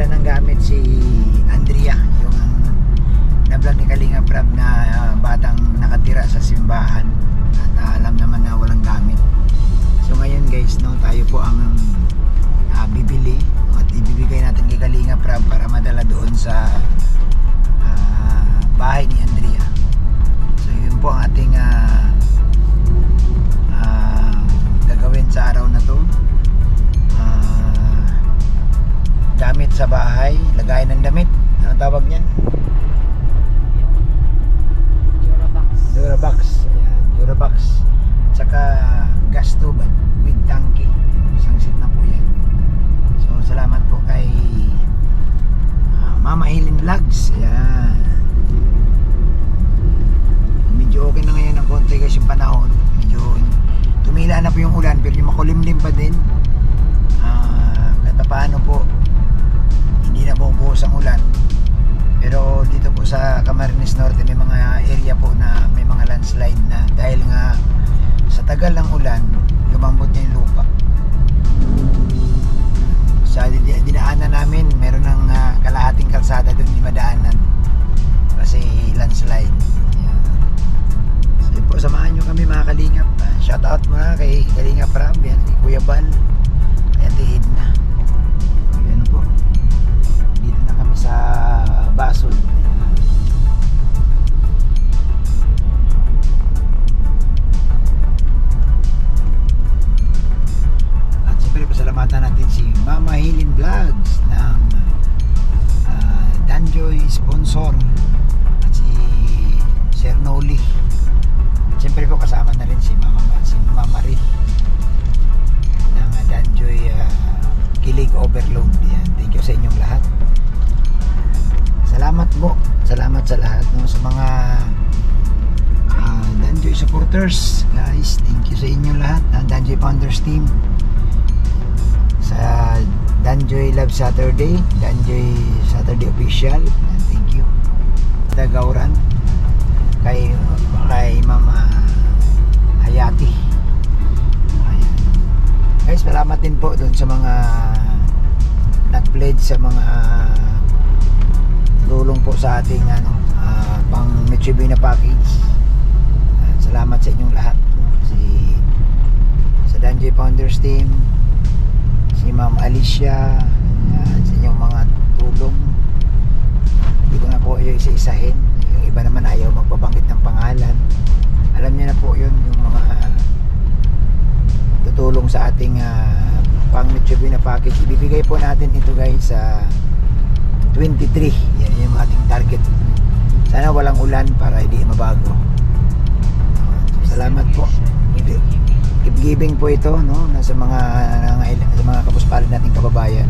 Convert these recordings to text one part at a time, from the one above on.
nagdala ng gamit si Andrea, yung na-vlog ni Kalinga Prab na batang nakatira sa simbahan at alam naman na walang gamit. So ngayon guys, no, tayo po ang bibili at ibibigay natin kay Kalinga Prab para madala doon sa bahay ni Andrea. So yun po ang ating gagawin sa araw na to. Gamit sa bahay, lagay ng damit, ano tawag niyan? Durabox. Ayan, Durabox. Tsaka gas tube with tanky. Isang set na po yan. So salamat po kay Mama Helen Vlogs. Ayan. Medyo okay na ngayon ng konti kasi yung panahon. Medyo tumila na po yung ulan pero yung makulimlim pa din. Kahit paano po hindi na bubuhos ang ulan. Pero dito po sa Camarines Norte may mga area po na may mga landslide na dahil nga sa tagal ng ulan lumambot niya yung lupa. Sa dinaanan namin meron ng kalahating kalsada doon di madaanan kasi landslide. Yan. So po, samahan nyo kami mga Kalingap. Shout out muna kay Kalinga Prab, yan, kay Kuya Bal, kay Ate Edna. Yan po, dito na kami sa Basod. At siyempre pasalamatan natin si Mama Helen Vlogs ng Danjoy sponsor at si Sir Noli. At siyempre po kasama na rin si Mama Ri ng Danjoy Kilig Overload. Yan. Thank you sa inyong lahat. Salamat po. Salamat sa lahat, no, sa mga Danjoy supporters, guys. Thank you sa inyong lahat. Danjoy Founders Team, sa Danjoy Love Saturday, Danjoy Saturday Official. Thank you. Tagauran kay Mama Hayati. Ayan. Guys, salamat din po doon sa mga nag-pledge sa mga tulong po sa ating pang Mitsubishi na package. Salamat sa inyong lahat, sa Danjoy Founders Team, si Ma'am Alicia, sa inyong mga tulong. Hindi ko na po yung isa-isahin. Yung iba naman ayaw magpabanggit ng pangalan. Alam niyo na po yun, yung mga tutulong sa ating pang Mitsubishi na package. Ibibigay po natin ito guys sa 23. Yan yung ating target. Sana walang ulan para hindi mabago. Salamat po. Keep giving po ito, no, sa mga kapuspalad nating kababayan.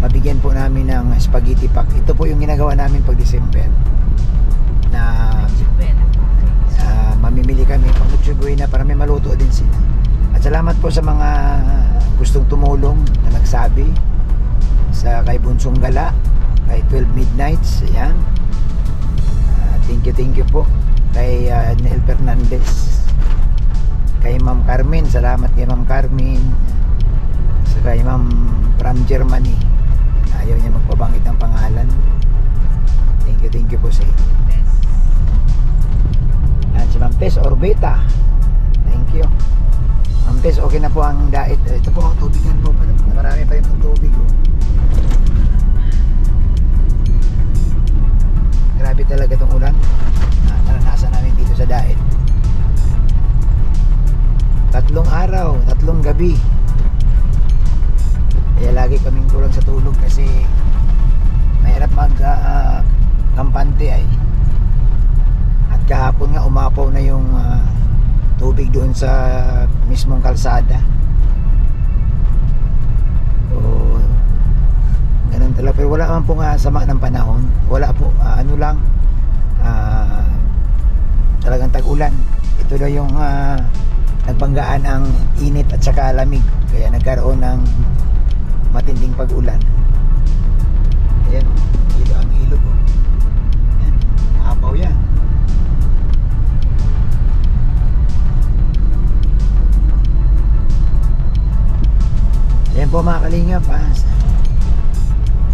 Mabigyan po namin ng spaghetti pack. Ito po yung ginagawa namin pag December na mamimili kami pang Mitsubishi na para may maluto din sila. At salamat po sa mga gustong tumulong na nagsabi sa kay Bunsong Gala, kay 12 Midnights. Ayan. Thank you po kay Nel Fernandez, kay Ma'am Carmen. Salamat kay Ma'am Carmen. Sa kay Ma'am from Germany, ayaw niya magpabanggit ng pangalan. Thank you po sa inyo. At si Ma'am Tess Orbeta, thank you Ma'am Tess. Okay na po ang diet. Ito po, tubigan po, marami pa yung tubig. Grabe talaga itong ulan. Naranasan namin dito sa Daet. 3 araw, 3 gabi. Kaya lagi kaming kulang sa tulog kasi mahirap kampante ay. At kahapon nga umapaw na yung tubig doon sa mismong kalsada. So ganun talaga. Pero wala naman po nga sama ng panahon. Wala po, ano lang, talagang tag-ulan. Ito daw yung nagpanggaan ang init at saka lamig, kaya nagkaroon ng matinding pag-ulan. Ayan, dito ang ilog. Ayan, apaw yan. Ayan po mga Kalingap,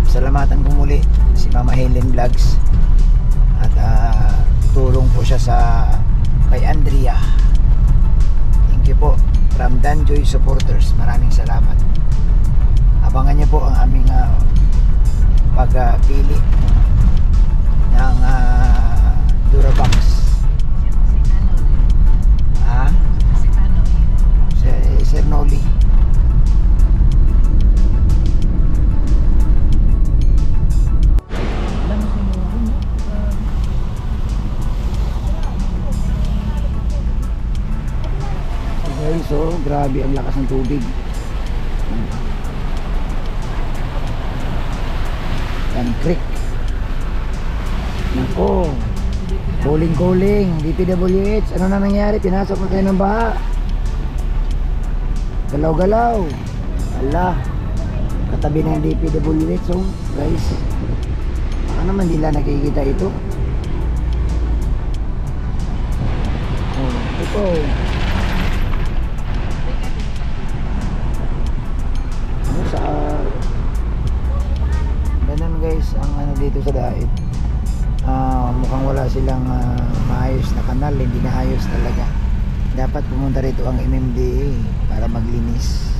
salamatan ko muli si Mama Helen Vlogs at tulong po siya sa kay Andrea. Thank you po from Danjoy supporters, maraming salamat. Abangan niyo po ang aming pagpili ng Durabox. Si Sir Noli. So, grabe ang lakas ng tubig. Yan, creek. Nako. Calling. DPWH. Ano na nangyari? Pinasok na tayo ng baha. Galaw-galaw. Ala. Katabi na yung DPWH. So, guys. Baka naman nila nakikita ito. Oh, ito. Ganun guys ang ano dito sa Daet. Mukhang wala silang maayos na kanal, hindi na ayos talaga. Dapat pumunta rito ang MMDA para maglinis.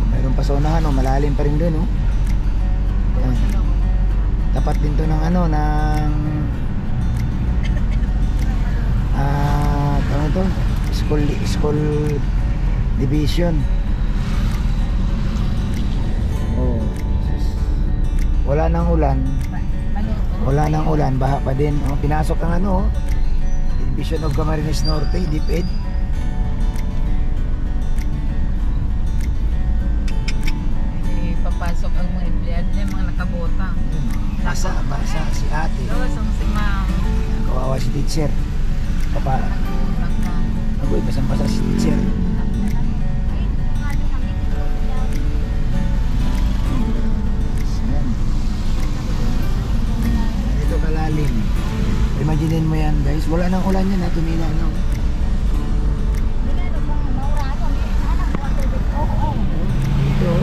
Mayroon pa saunahan, malalim pa rin doon. Tapat din to ng ano ng ano to? School division. Oh. Wala nang ulan, baha pa din. Pinasok ang ano, Division of Camarines Norte, DepEd. Papasok ang mga empleyado niya, mga nakabota. Basa si ate. Si ma'am. Kawawa si teacher. Agoy, basang-basa si teacher. Ito kalalim. Imaginin mo yan guys. Wala nang ulan yan, tumila na. Ito.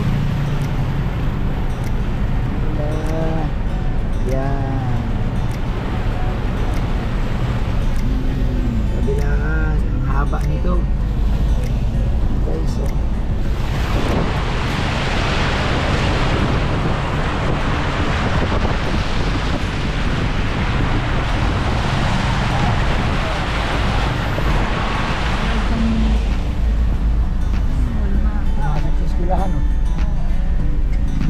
Yan. Kabilaan. Ang haba nito. Guys,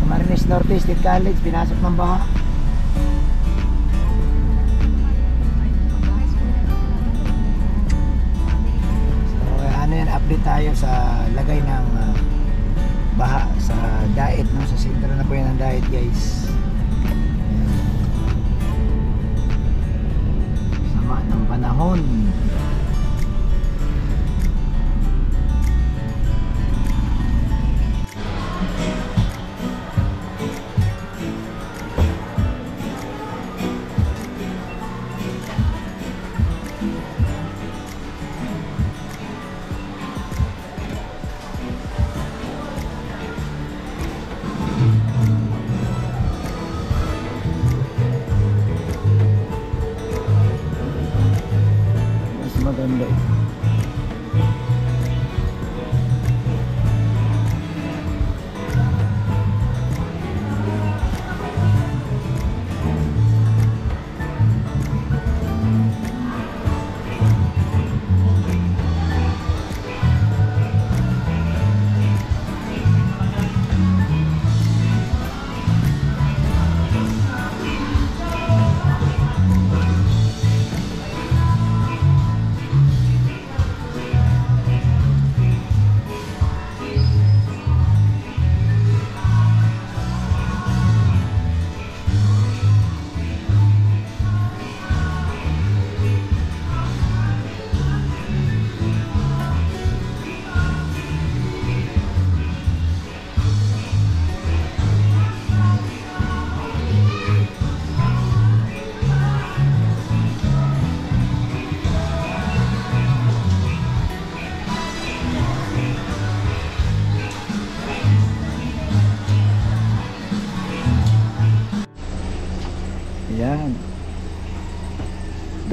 Camarines Norte State College, pinasok ng baha. So ano yan, update tayo sa lagay ng baha sa Daet, no? Sa sentro na po yan ng Daet guys. Sama ng panahon. Maganda ito.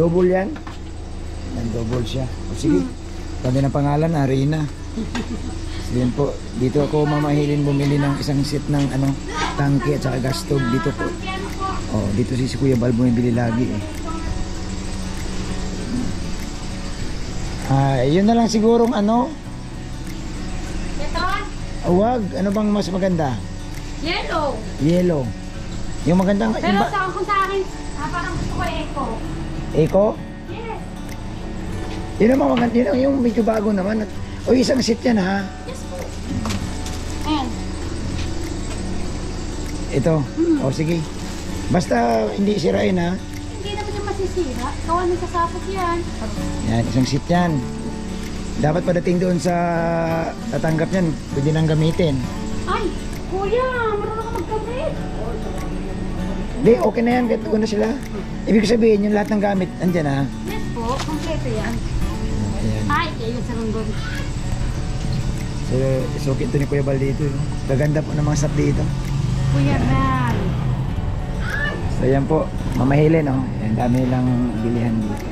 Double yan. Yan, double siya. O sige, ganda ng pangalan, Arena. So yun po, dito ako mamahilin bumili ng isang set ng tangke at saka gas stove dito po. Oh, dito si Kuya Bal bumibili lagi eh. Yun na lang sigurong Petron? wag, ano bang mas maganda? Yellow. Yellow. Yung magandang, Pero yung kung sa akin, parang gusto ko eco. Eco? Yes. Yun naman maganda, yun yung medyo bago naman. O isang set yan ha. Yes po. Ayan. Ito. O sige. Basta hindi sirain ha. Hindi naman yung masisira. Kawan mo sasapot yan. Yan, isang set yan. Dapat padating doon sa tatanggap yan, pwede nang gamitin. Ay, kuya, marunong ka magkamit. Hindi, okay na yan, kahit doon na sila. Ibig sabihin, yung lahat ng gamit, andyan ha. Yes po, kompleto yan. Ayan. Ay, kayo sa runggon. So ito ni Kuya Bal dito. Gaganda po ng mga sap dito. Kuya Ran. So yan po, mamahilin oh. Ang dami lang bilihan dito.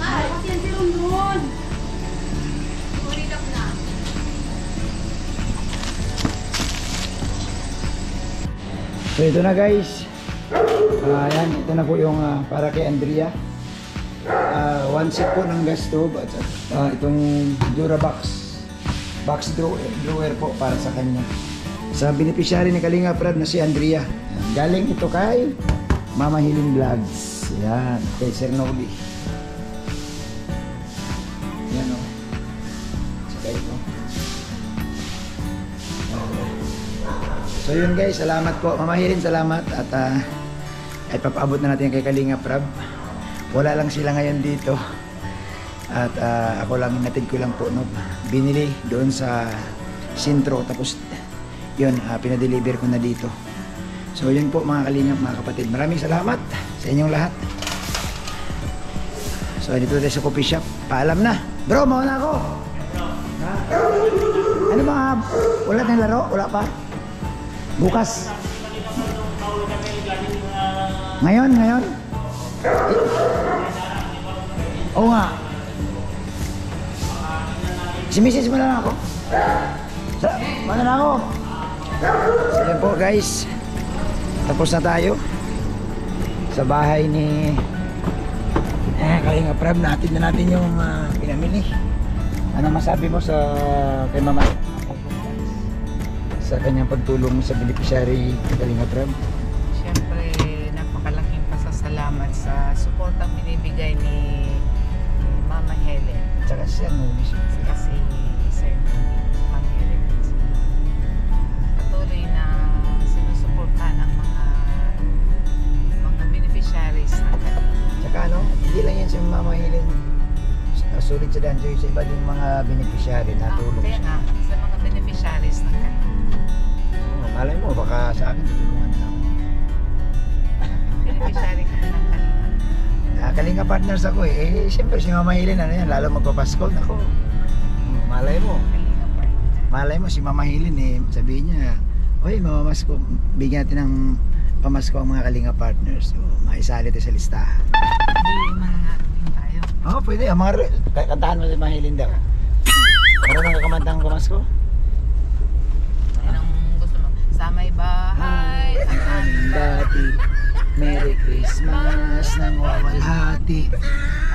Ay, kasi yan si Runggon. So ito na guys. Ayan, ito na po yung para kay Andrea. One set po ng gas stove at itong Durabox box drawer po para sa kanya. Sa beneficiary ni Kalinga Prab na si Andrea. Ayan, galing ito kay Mama Hiling Vlogs. Yan, kay Sir Noli. Yan o. Saka ito. So yun guys, salamat po. Mama Hiling, salamat. At ay papaabot na natin kay Kalinga Prab. Wala lang sila ngayon dito. At ako lang, inatid ko lang po. No? Binili doon sa Sintro. Tapos yun, pinadeliver ko na dito. So yun po mga Kalingap, mga kapatid. Maraming salamat sa inyong lahat. So dito tayo sa coffee shop. Paalam na. Bro, mauna ako. Ha? Ano ba? Wala tayong laro? Wala pa? Bukas. Ngayon? Oo nga. Si-message mo na lang ako. Mana na ako. So yan po guys. Tapos na tayo. Sa bahay ni Kalinga Prab. Natin na natin yung pinamili. Ano masabi mo sa kay Mama? Sa kanyang pagtulong sa beneficiary ni Kalinga Prab? Siyempre, napakalaking pasasalamat sa suportang binibigay ni Mama Helen. Tsaka siya Noli. Kasi Sir Ma'am Helen. Patuloy na sinusuportahan ang mga beneficiaries ng Kalinga. Tsaka hindi lang yan si Mama Helen. Sulit sa Danjoy sa iba din mga beneficiary na tulong Kaya siya. nga, sa mga beneficiaries ng Kalinga. Malay mo, baka sa akin tutulungan na ako. Beneficiary kami ng Kalinga. Kalinga partners ako eh. Siyempre si Mama Helen, lalo magpapasko. Ako, malay mo. Kalinga partner. Malay mo si Mama Helen sabihin niya, oy, mamamasko, bigyan natin ng pamasko ang mga Kalinga partners. So, maisali tayo sa listahan. Hindi mananaroon tayo. Oo, pwede. Kantahan mo si Mama Helen daw. Marunong ka kamantang pamasko? Anong gusto mo? Sa may bahay, ang aming Dati, Merry Christmas nang wawalhati.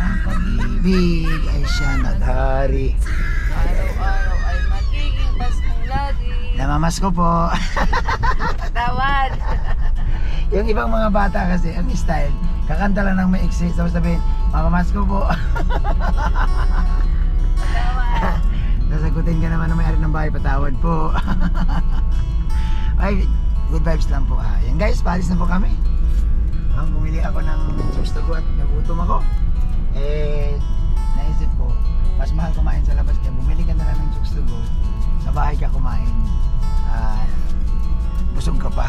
Ang pag-ibig ay siya naghari. araw-araw ay magiging Paskong lagi. Namamasko po. Patawad! Yung ibang mga bata kasi, ang style, kakanta lang ng maiksi. Tapos sabihin, mamamasko po. Patawad! Nasagutin ka naman na may-ari ng bahay, patawad po. Ay, good vibes lang po. Yan guys, paalis na po kami. Bumili ako ng chips to go at nagutom ako. Naisip ko, mas mahal kumain sa labas. Kaya bumili ka na lang ng chips to go. Sa bahay ka kumain. Busog ka pa.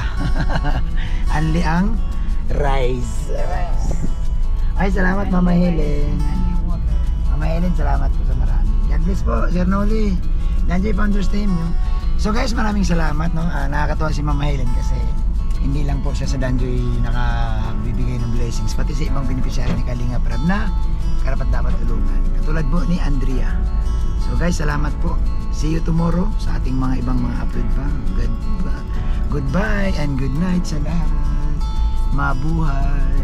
Anli ang rice. Ay, salamat Mama Helen. Mama Helen, salamat po sa marami. God bless po, Sir Noli. Nandiyan Founders Team. So guys, maraming salamat, no? Nakakatuwa si Mama Helen kasi hindi lang po siya sa Danjoy nakabibigay ng blessings, pati sa ibang beneficiary ni Kalinga Prab na karapat dapat tulungan. Katulad po ni Andrea. So guys, salamat po. See you tomorrow sa ating mga ibang mga upload pa. Goodbye and good night sa lahat. Mabuhay.